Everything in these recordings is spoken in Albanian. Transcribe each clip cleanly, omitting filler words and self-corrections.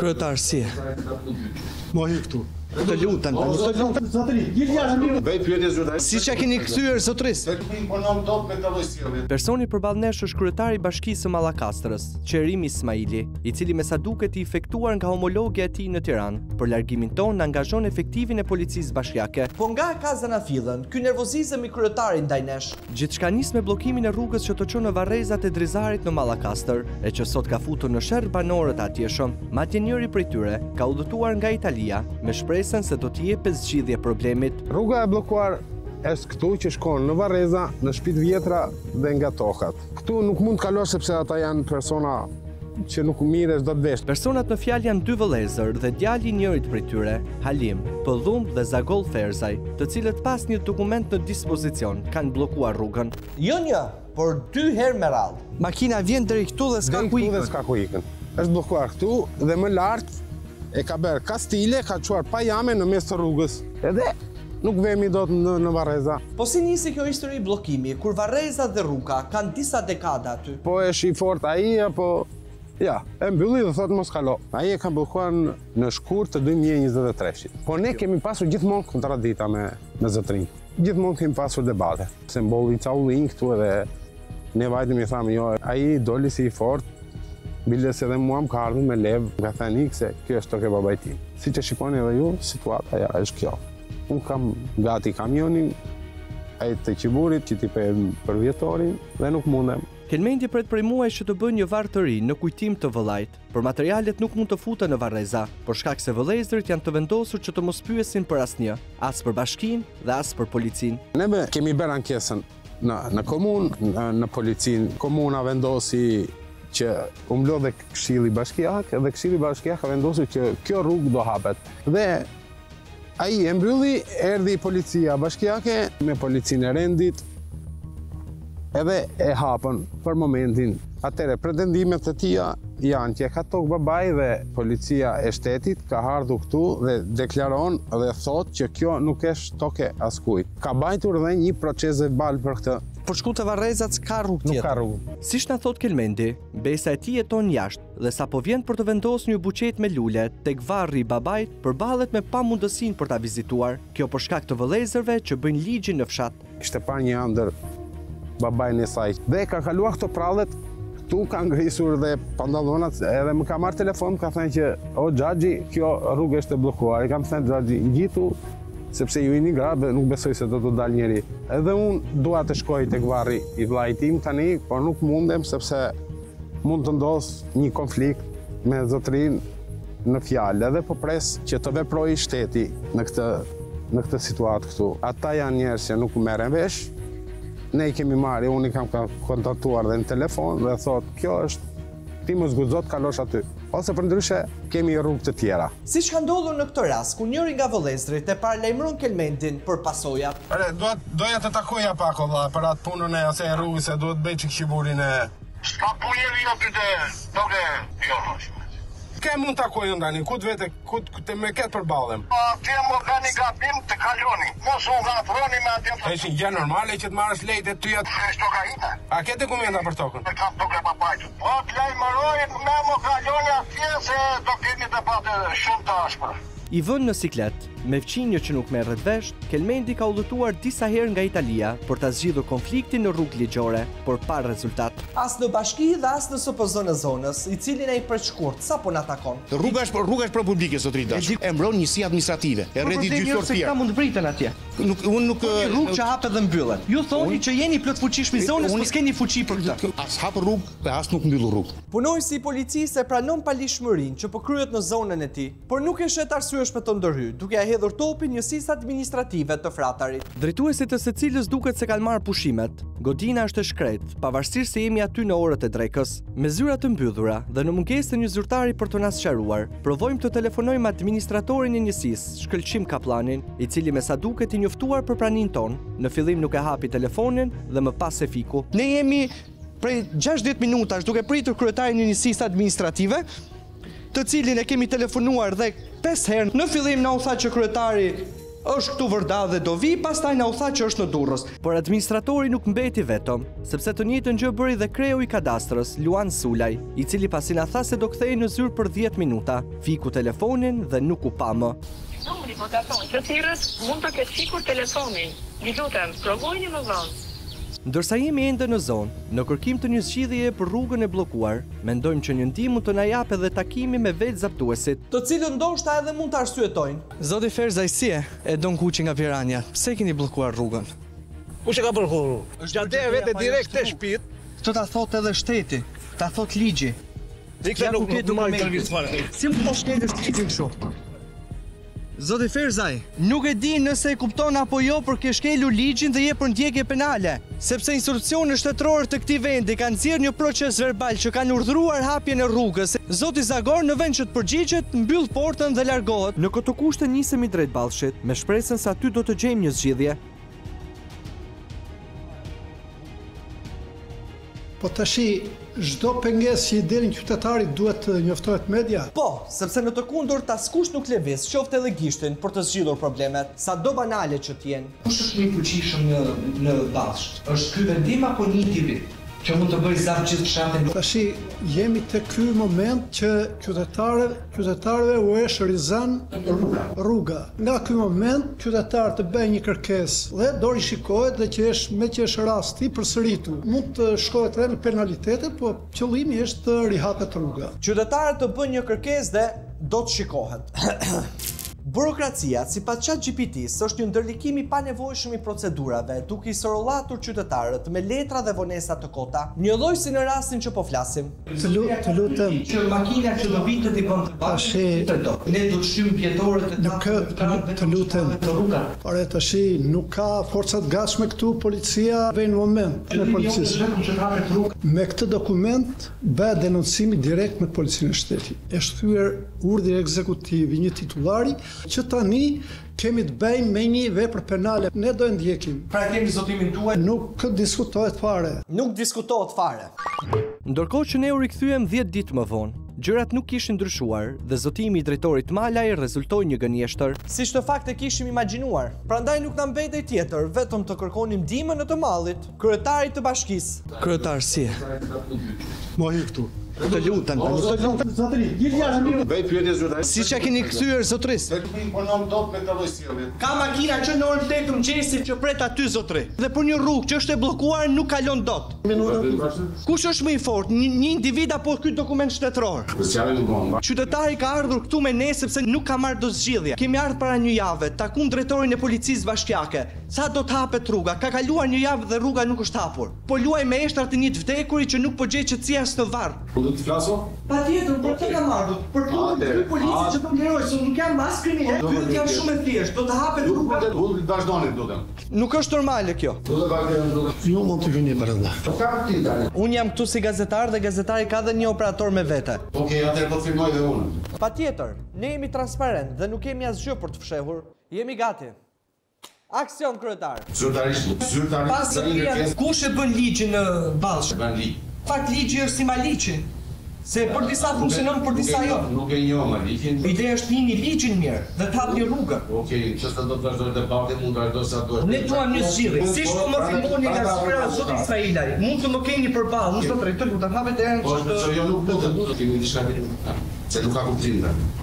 Kryetar si? Mohi këtu. Të lutem. Si që keni kthyer zotris? Personi përballë nesh është kryetari i Bashkisë së Mallakastrës, Qerimi Ismaili, i cili me sa duket i efektuar nga homologja e tij në Tiranë. Për largimin tonë angazhon efektivin e policisë bashkiake. Po nga e ka zanafillën, ky nervozizëm i kryetarit ndaj nesh. Gjithçka nis me bllokimin e rrugës që të çon në varrezat e Drizarit në Mallakastër, e që sot ka futur në sherr banorët atjeshëm. Madje njëri prej tyre ka udhëtuar nga Italia me shpresën se do të jepet zgjidhje problemit. Rruga e bllokuar është këtu që shkon në Varreza, në shtëpitë vjetra dhe nga tokat. Këtu nuk mund të kalosh sepse ata janë persona që nuk mires do të vesh. Personat në fjalë janë dy vëllezër dhe djali i njërit prej tyre, Halim, Pëllum dhe Zagol Ferzaj, të cilët pas një dokument në dispozicion kanë bllokuar rrugën. Jo një, por 2 herë me radhë. Makina vjen deri këtu dhe s'ka ku ikën. Është bllokuar këtu dhe më lart e ka bërë kastile, ka quar pa jame në mes të rrugës. Edhe nuk vemi do të në Varreza. Po si nisi kjo histori bllokimi, kur Varreza dhe rruga kanë disa dekada aty? Po e shi fort ai, apo... Ja, e mbylli dhe thot mos kalo. Ai e ka bllokuar në shkurt të 2023-shit. Po ne kemi pasur gjithmonë kontradita me zotrin. Gjithmonë kemi pasur debate. Se mbolli ca ullin këtu edhe ne vajtëm i thamë, jo, ai doli si i fort, biles edhe mua më ka ardhur me lev, nga thani se kjo është toke babait tim. Si që shikoni edhe ju, situata ja është kjo. Unë kam gati kamionin, ai të qiburit që t'i për vjetorin dhe nuk mundem. Kelmendi pret prej muaj që të bën një varr të ri në kujtim të vëllait, por materialet nuk mund të futen në Varreza, por shkak se vëllezërit janë të vendosur që të mos pyesin për asnjë, as për bashkinë dhe as për policinë. Ne kemi bërë ankesën në komunë, në policinë. Komuna vendosi që u mblodhe Këshilli Bashkiak, dhe Këshilli Bashkiak ka vendosur që kjo rrugë do hapet. Dhe ai e mbylli, erdhi policia bashkiake me policinë e rendit, edhe e hapën për momentin. Atëre, pretendimet e tia janë që ka tokë babai dhe policia e shtetit ka ardhur këtu dhe deklaron dhe thot që kjo nuk është toke askujt. Ka bajtur dhe një proces verbal për këtë. Por shku të Varrezat s'ka rrugë tjetër. Nuk ka rrugë. Siç na thot Kelmendi, besa e tij jeton jashtë dhe sapo vjen për të vendosur një buqet me lule tek varri i babait, përballet me pamundësinë për ta vizituar. Kjo për shkak të vëllezërve që bëjnë ligjin në fshat. Ishte parë një ëndër babajnë e saj. Dhe ka kaluar këto prallet, këtu ka ngrisur dhe pantallonat, edhe më ka marrë telefon, ka thënë që o Xhaxhi, kjo rrugë është e bllokuar. I kam thënë Xhaxhi, ngjitu sepse ju jeni gra dhe nuk besoj se do të dalë njeri. Edhe unë dua të shkoj tek varri i vllait tim tani, por nuk mundem sepse mund të ndodhë një konflikt me zotrin në fjalë, edhe po pres që të veprojë shteti në këtë situatë këtu. Ata janë njerëz që nuk merren vesh. Ne i kemi marrë, unë i kam kontaktuar dhe në telefon dhe thot, kjo është, ti mos guxo të kalosh aty. Ose përndryshe, kemi rrugë të tjera. Siç ka ndodhur në këtë rast, ku njëri nga vëllezërit e paralajmëron Kelmendin për pasojat. Doja të takoja pak valla për atë punën e asaj rrugës se duhet bëj çik qiburin e. S'ka punë jo këtë toke jo. Ke mund të takoj ndani, ku të vete, ku të me ketë përballem. Ti më ka një gabim të kaloni, mos u gafroni me atë. Është gjë normale që të marrësh lejtë ty atë. Është toka ime. A ke dokumenta për tokën? Kam tokën papajt. Po të lajmëroj me më kaloni atje se do keni të patë shumë të ashpër. I vënë në siklet, me fqinjë që nuk merret vesh, Kelmendi ka udhëtuar disa herë nga Italia për ta zgjidhur konfliktin në rrugë ligjore, por pa rezultat. As në bashki dhe as në SPZ në zonës, i cili na i përshkurt, sa po na takon. Rruga është pro publike zotëri dash. E mbron njësi administrative. E rredi gjyqësor tjerë. Ka mund briten atje. Nuk rrugë që hapet dhe mbyllet. Ju thoni që jeni plot fuqish me zonës, po s'keni fuqi për këtë. As hap rrugë, dhe as nuk mbyll rrugë. Punojësi i policisë e pranon palishmërinë që po kryhet në zonën e tij, por nuk e shet arsyesh për të ndërhyr, duke ia hedhur topin njësisë administrative të fratarit. Drejtuesit të secilës duket se kanë marrë pushimet. Godina është e shkret, pavarësisht se jemi aty në orët e drekës. Me zyra të mbyllura dhe në mungesë të një zyrtari për të na sqaruar, provojmë të telefonojmë administratorin e njësisë, Shkëlqim Kaplanin, i cili me sa duket i njoftuar për praninë tonë. Në fillim nuk e hapi telefonin dhe më pas e fiku. Ne jemi prej 60 minutash duke pritur kryetarin e njësisë administrative, të cilin e kemi telefonuar dhe 5 herë. Në fillim na u tha që kryetari është këtu vërda dhe do vi, pastaj na u tha që është në Durrës. Por administratori nuk mbeti vetëm, sepse të njëjtën gjë bëri dhe kreu i kadastrës, Luan Sulaj, i cili pasi na tha se do kthehej në zyrë për 10 minuta, fiku telefonin dhe nuk u pa më. Numri votacion të thirrës mund të ketë fikur telefonin. Ju lutem, provojeni më vonë. Ndërsa jemi ende në zonë, në kërkim të një zgjidhjeje për rrugën e bllokuar, mendojmë që një ndihmë mund të na japë edhe takimi me vetë zaptuesit, të cilët ndoshta edhe mund të arsyetojnë. Zoti Ferzaj, si e don Kuçi nga Pirania? Pse keni bllokuar rrugën? Kush e ka bërë rrugën? Është gjatë vetë direkt te shtëpit. Këtë ta thot edhe shteti, ta thot ligji. Dikta nuk do të marrë intervistë fare. Si mund të shkelësh ligjin kështu? Zoti Ferzaj, nuk e di nëse e kupton apo jo për ke shkelur ligjin dhe je për ndjekje penale, sepse instruksionet shtetërore të këtij vendi kanë nxjerrë një proces verbal që kanë urdhëruar hapjen e rrugës. Zoti Zagor në vend që të përgjigjet, mbyll portën dhe largohet. Në këto kushte nisemi drejt Ballshit, me shpresën se aty do të gjejmë një zgjidhje. Po tashi, çdo pengesë që i delin qytetarit duhet të njoftohet media? Po, sepse në të kundërt askush nuk lëviz, qoftë edhe gishtin, për të zgjidhur problemet, sado banale që t'jenë. Kush është më i fuqishëm në Ballsh? Është ky vendim apo një individ që mund të bëjë zap gjithë fshatin? Tashi, jemi te ky moment që qytetarëve u është rizan rruga. Nga ky moment qytetarët të bëjnë një kërkesë dhe do rishikohet dhe që është rasti përsëritur. Mund të shkohet edhe në penalitete, po qëllimi është të rihapet rruga. Qytetarët të bëjnë një kërkesë dhe do të shikohet. Burokracia, sipas ChatGPT-s, është një ndërlikim i panevojshëm i procedurave, duke i sorollatur qytetarët me letra dhe vonesa të kota, një lloj si në rastin që po flasim. Të lutem. Që makina që do vitë të bën të Tashi, ne do të shtyjmë pjetorët të lutem. Ore tashi, nuk ka forcat gatshme këtu, policia vjen në moment në policisë. Me këtë dokument bëhet denoncimi direkt me policinë e shtetit. Është thyer urdhri ekzekutiv i një titullari që tani kemi të bëjmë me një vepër penale. Ne do e ndjekim. Pra kemi zotimin tuaj. Nuk diskutohet fare. Nuk diskutohet fare. Ndërkohë që ne u rikthyem 10 ditë më vonë, gjërat nuk kishin ndryshuar dhe zotimi i drejtorit Malaj rezultoi një gënjeshtër. Siç të fakte kishim imagjinuar. Prandaj nuk na mbetej tjetër, vetëm të kërkonim ndihmën e të mallit, kryetarit të bashkisë. Kryetar si? Mohi këtu. Të lutem. Bëj pyetje zyrtare. Siç ja keni kthyer zotris? Imponon dot me të lloj. Ka makina që në orën 8 të mëngjesit që pret aty zotri. Dhe për një rrugë që është e bllokuar nuk kalon dot. Kush është më i fortë, një individ apo ky dokument shtetëror? Qytetari ka ardhur këtu me ne sepse nuk ka marrë dot zgjidhje. Kemi ardhur para një jave, takuam drejtorin e policisë bashkiake. Sa do të hapet rruga? Ka kaluar një javë dhe rruga nuk është hapur. Po luaj me eshtrat e një të vdekurit që nuk po gjej qetësia as në varr. Do të flaso? Patjetër, por të kam ardhur. Për ky policë që po nderoj, se nuk janë mas kriminal. Ky janë shumë e thjeshtë. Do të hapet rruga. Unë vazhdoni lutem. Nuk është normale kjo. Ju mund të vini brenda. Unë jam këtu si gazetar dhe gazetari ka dhe një operator me vete. Okej, atëherë do të filmoj dhe unë. Patjetër, ne jemi transparent dhe nuk kemi asgjë për të fshehur. Jemi gati. Aksion kryetar. Zyrtarisht. Kush e bën ligjin në Ballsh? Bën ligj. Fakt ligji është si maliqi. Se për disa funksionon, për disa jo. Nuk e njoh maliqin. Ideja është një ligjin mirë dhe të hap një rrugë. Okej, çfarë do të vazhdoj debati, mund të vazhdoj sa duhet. Ne duam një zgjidhje. Siç po më filmoni nga syra zoti Ismailaj. Mund të më keni përballë, unë sot të lutem, hapet erën. Po, jo nuk do të kemi diçka tjetër. Se nuk ka kuptim.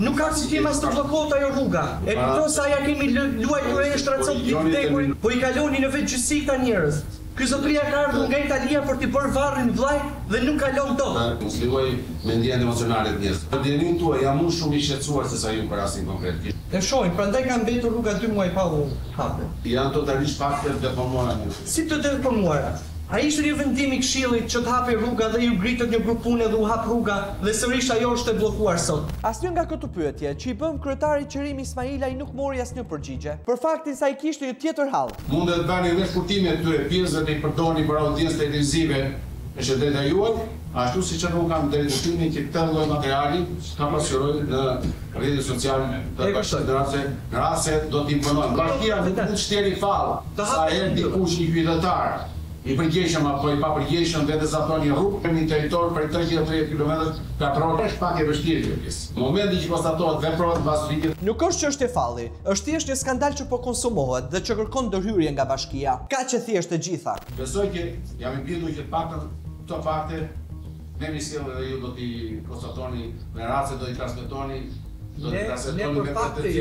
Nuk ka sistema të bllokohet ajo rruga. E kupton sa ja kemi luajtur registracion të vdekurit, po i kaloni në vetë gjyqësi këta njerëz. Ky zotria ka ardhur nga Italia për t'i bërë varrin vllaj dhe nuk kalon dot. Mos lëvoj me ndjenjat emocionale të njerëzve. Ndjenjën tuaj jam unë shumë i shqetësuar se sa ju për rastin konkret. E shohim, prandaj ka mbetur rruga 2 muaj pa u hapur. Janë totalisht fakte të deformuara. Si të deformuara? A ishte një vendim i këshillit që të hapë rruga dhe ju gritët një grup pune dhe u hap rruga dhe sërish ajo është e bllokuar sot? Asnjë nga këto pyetje që i bëm kryetari i qeverisë Ismailaj nuk mori asnjë përgjigje, për faktin se ai kishte një tjetër hall. Mundet të bani edhe shkurtime këtyre pjesëve të i përdorni për audiencë televizive me shëndeta juaj, ashtu siç nuk kam drejtimin që këtë lloj materiali ka pasqyroj në rrjetet sociale të bashkëdhënëse, në rast se do të imponojnë. Bashkia nuk mund të shteri fal. Sa herë dikush një qytetar i përgjegjshëm apo i papërgjegjshëm vetë zaptoni rrugë në territor për 330 km katror është pak e vështirë kjo pjesë. Në momentin që konstatohet veprohet mbas ligjit. Nuk është çështje falli, është thjesht një skandal që po konsumohet dhe që kërkon ndërhyrje nga bashkia. Kaq e thjesht e gjitha. Besoj që jam i bindur që të paktën këto fakte me mision dhe ju do t'i konstatoni në rast se do t'i transmetoni,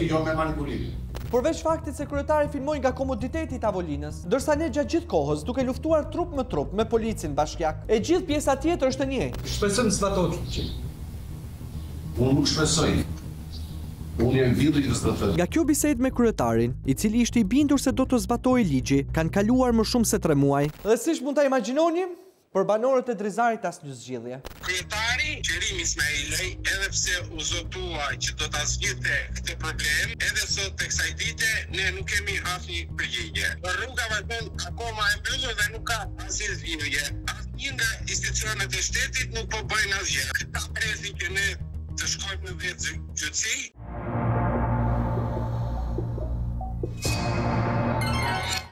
jo me manipulim. Përveç faktit se kryetari filmoi nga komoditeti i tavolinës, ndërsa ne gjatë gjithë kohës duke luftuar trup me policin bashkiak, e gjithë pjesa tjetër është e njëjtë. Shpresoj të zbatohet ligji. Unë nuk shpresoj. Unë jam bindur që të zbatohet. Nga kjo bisedë me kryetarin, i cili ishte i bindur se do të zbatojë ligji, kanë kaluar më shumë se 3 muaj. Dhe siç mund ta imagjinoni, për banorët e Drizarit asnjë zgjidhje. Kryetari Qerim Ismailaj, edhe pse u zotua që do ta zgjidhte këtë problem, edhe sot tek kësaj dite ne nuk kemi asnjë përgjigje. Rruga vazhdon akoma e mbyllur dhe nuk ka asnjë zgjidhje. Asnjë nga institucionet e shtetit nuk po bëjnë asgjë. Ta presin që ne të shkojmë në vetë gjyqësi.